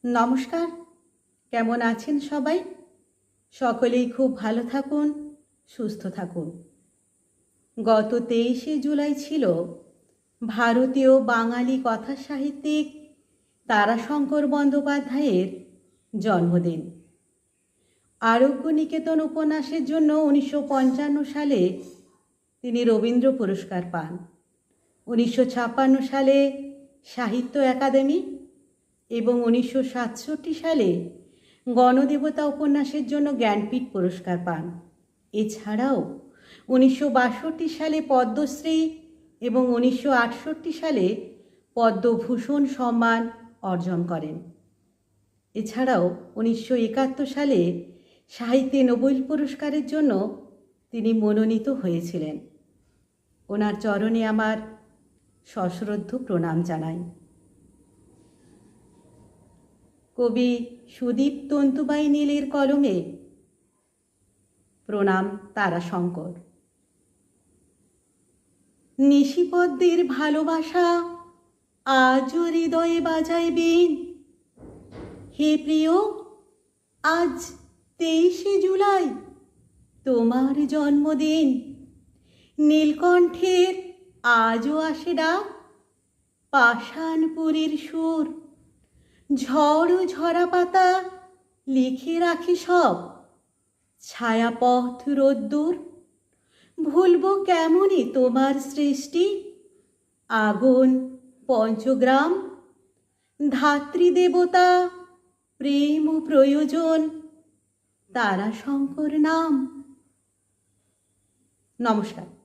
নমস্কার। কেমন আছেন সবাই? সকলেই খুব ভালো থাকুন, সুস্থ থাকুন। গত 23শে জুলাই ছিল ভারতীয় বাঙালি কথা সাহিত্যিক তারাশঙ্কর বন্দ্যোপাধ্যায়ের জন্মদিন। আরোগ্য নিকেতন উপন্যাসের জন্য 1955 সালে তিনি রবীন্দ্র পুরস্কার পান। 1956 সালে সাহিত্য একাডেমি এবং 1967 সালে গণদেবতা উপন্যাসের জন্য জ্ঞানপীঠ পুরস্কার পান। এছাড়াও 1962 সালে পদ্মশ্রী এবং 1968 সালে পদ্মভূষণ সম্মান অর্জন করেন। এছাড়াও 1971 সালে সাহিত্যে নোবেল পুরস্কারের জন্য তিনি মনোনীত হয়েছিলেন। ওনার চরণে আমার সশ্রদ্ধ প্রণাম জানাই। কবি সুদীপ তন্তুবাই নীলের কলমে প্রণাম তারাশঙ্কর। নিশিপদ্মের ভালোবাসা আজও হৃদয়ে বাজায় বীণ। হে প্রিয়, আজ 23শে জুলাই তোমার জন্মদিন। নীলকণ্ঠের আজও আসে ডাক, পাষাণপুরীর সুর। ঝড় ঝরা পাতা লিখে রাখি সব, ছায়াপথ রোদ্দুর। ভুলব কেমনই তোমার সৃষ্টি, আগুন পঞ্চগ্রাম। ধাত্রীদেবতা প্রেম ও প্রয়োজন, তারাশঙ্কর নাম। নমস্কার।